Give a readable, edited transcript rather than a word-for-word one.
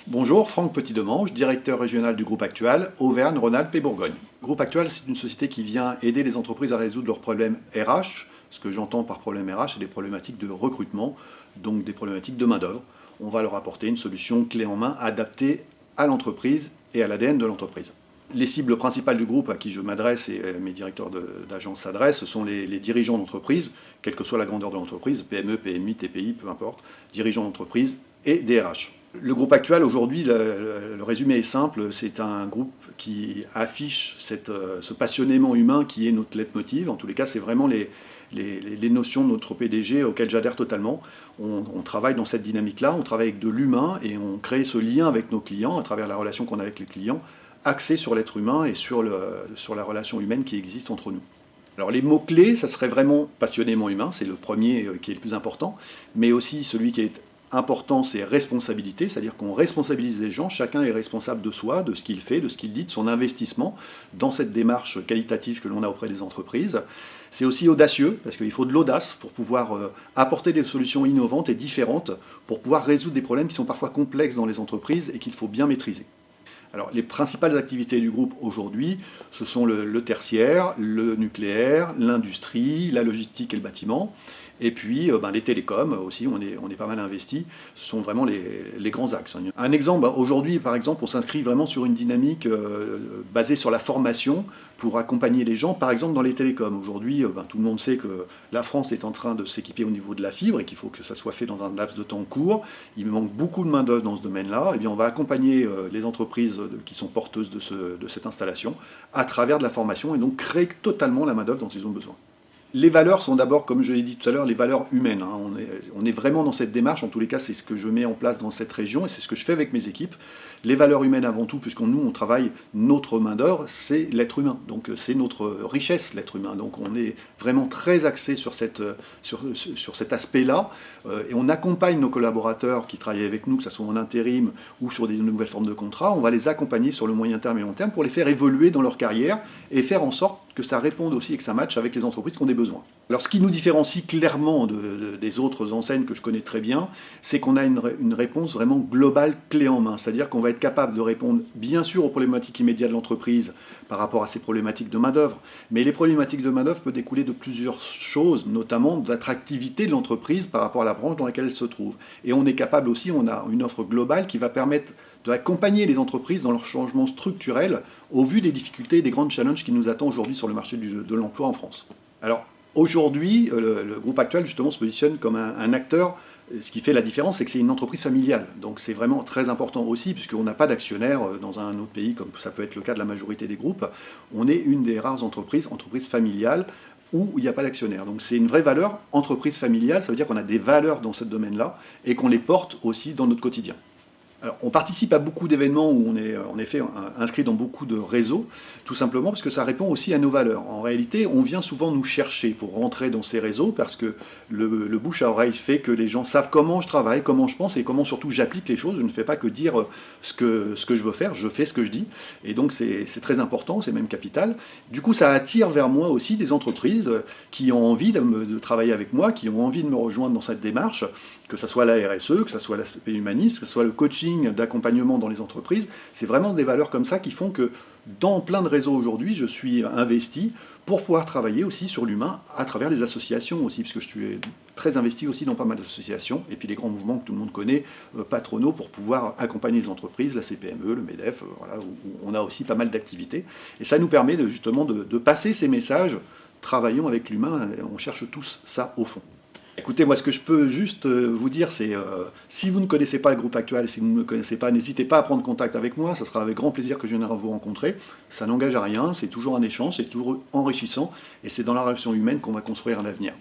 Bonjour, Franck Petit-Demange, directeur régional du groupe Actual, Auvergne-Rhône-Alpes et Bourgogne. Le groupe Actual, c'est une société qui vient aider les entreprises à résoudre leurs problèmes RH. Ce que j'entends par problème RH, c'est des problématiques de recrutement, donc des problématiques de main-d'œuvre. On va leur apporter une solution clé en main adaptée à l'entreprise et à l'ADN de l'entreprise. Les cibles principales du groupe à qui je m'adresse et mes directeurs d'agence s'adressent, ce sont les dirigeants d'entreprise, quelle que soit la grandeur de l'entreprise, PME, PMI, TPI, peu importe, dirigeants d'entreprise et DRH. Le groupe Actual, aujourd'hui, le résumé est simple, c'est un groupe qui affiche ce passionnément humain qui est notre leitmotiv. En tous les cas, c'est vraiment les notions de notre PDG auxquelles j'adhère totalement. On travaille dans cette dynamique-là, on travaille avec de l'humain et on crée ce lien avec nos clients à travers la relation qu'on a avec les clients, axée sur l'être humain et sur la relation humaine qui existe entre nous. Alors les mots-clés, ça serait vraiment passionnément humain, c'est le premier qui est le plus important, mais aussi celui qui est important, c'est responsabilité, c'est-à-dire qu'on responsabilise les gens, chacun est responsable de soi, de ce qu'il fait, de ce qu'il dit, de son investissement dans cette démarche qualitative que l'on a auprès des entreprises. C'est aussi audacieux, parce qu'il faut de l'audace pour pouvoir apporter des solutions innovantes et différentes, pour pouvoir résoudre des problèmes qui sont parfois complexes dans les entreprises et qu'il faut bien maîtriser. Alors, les principales activités du groupe aujourd'hui, ce sont le tertiaire, le nucléaire, l'industrie, la logistique et le bâtiment. Et puis les télécoms aussi, on est pas mal investi. Ce sont vraiment les grands axes. Un exemple, aujourd'hui par exemple, on s'inscrit vraiment sur une dynamique basée sur la formation pour accompagner les gens, par exemple dans les télécoms. Aujourd'hui, tout le monde sait que la France est en train de s'équiper au niveau de la fibre et qu'il faut que ça soit fait dans un laps de temps court. Il manque beaucoup de main-d'œuvre dans ce domaine-là. Et bien, on va accompagner les entreprises qui sont porteuses de cette installation à travers de la formation et donc créer totalement la main-d'œuvre dont ils ont besoin. Les valeurs sont d'abord, comme je l'ai dit tout à l'heure, les valeurs humaines. On est vraiment dans cette démarche, en tous les cas c'est ce que je mets en place dans cette région et c'est ce que je fais avec mes équipes. Les valeurs humaines avant tout, puisque nous on travaille, notre main d'œuvre, c'est l'être humain. Donc c'est notre richesse, l'être humain. Donc on est vraiment très axé sur cet aspect-là et on accompagne nos collaborateurs qui travaillent avec nous, que ce soit en intérim ou sur des nouvelles formes de contrats. On va les accompagner sur le moyen terme et long terme pour les faire évoluer dans leur carrière et faire en sorte que ça réponde aussi et que ça matche avec les entreprises qui ont des besoins. Alors ce qui nous différencie clairement des autres enseignes que je connais très bien, c'est qu'on a une réponse vraiment globale, clé en main. C'est-à-dire qu'on va être capable de répondre bien sûr aux problématiques immédiates de l'entreprise par rapport à ces problématiques de main-d'œuvre. Mais les problématiques de main-d'œuvre peuvent découler de plusieurs choses, notamment de l'attractivité de l'entreprise par rapport à la branche dans laquelle elle se trouve. Et on est capable aussi, on a une offre globale qui va permettre d'accompagner les entreprises dans leur changement structurel au vu des difficultés et des grands challenges qui nous attendent aujourd'hui sur le marché de l'emploi en France. Alors aujourd'hui, le groupe Actual justement se positionne comme un acteur. Ce qui fait la différence, c'est que c'est une entreprise familiale. Donc c'est vraiment très important aussi, puisqu'on n'a pas d'actionnaires dans un autre pays, comme ça peut être le cas de la majorité des groupes. On est une des rares entreprises familiales, où il n'y a pas d'actionnaire. Donc c'est une vraie valeur, entreprise familiale, ça veut dire qu'on a des valeurs dans ce domaine-là, et qu'on les porte aussi dans notre quotidien. Alors, on participe à beaucoup d'événements où on est en effet inscrit dans beaucoup de réseaux, tout simplement parce que ça répond aussi à nos valeurs. En réalité, on vient souvent nous chercher pour rentrer dans ces réseaux parce que le bouche à oreille fait que les gens savent comment je travaille, comment je pense et comment surtout j'applique les choses. Je ne fais pas que dire ce que je veux faire, je fais ce que je dis. Et donc c'est très important, c'est même capital. Du coup, ça attire vers moi aussi des entreprises qui ont envie de travailler avec moi, qui ont envie de me rejoindre dans cette démarche, que ce soit la RSE, que ce soit l'aspect humaniste, que ce soit le coaching d'accompagnement dans les entreprises. C'est vraiment des valeurs comme ça qui font que dans plein de réseaux aujourd'hui, je suis investi pour pouvoir travailler aussi sur l'humain à travers les associations aussi, parce que je suis très investi aussi dans pas mal d'associations, et puis les grands mouvements que tout le monde connaît, patronaux, pour pouvoir accompagner les entreprises, la CPME, le MEDEF, voilà, où on a aussi pas mal d'activités. Et ça nous permet justement de passer ces messages, travaillons avec l'humain, on cherche tous ça au fond. Écoutez, moi ce que je peux juste vous dire, c'est si vous ne connaissez pas le groupe Actual, si vous ne me connaissez pas, n'hésitez pas à prendre contact avec moi, ça sera avec grand plaisir que je viendrai vous rencontrer. Ça n'engage à rien, c'est toujours un échange, c'est toujours enrichissant, et c'est dans la relation humaine qu'on va construire l'avenir.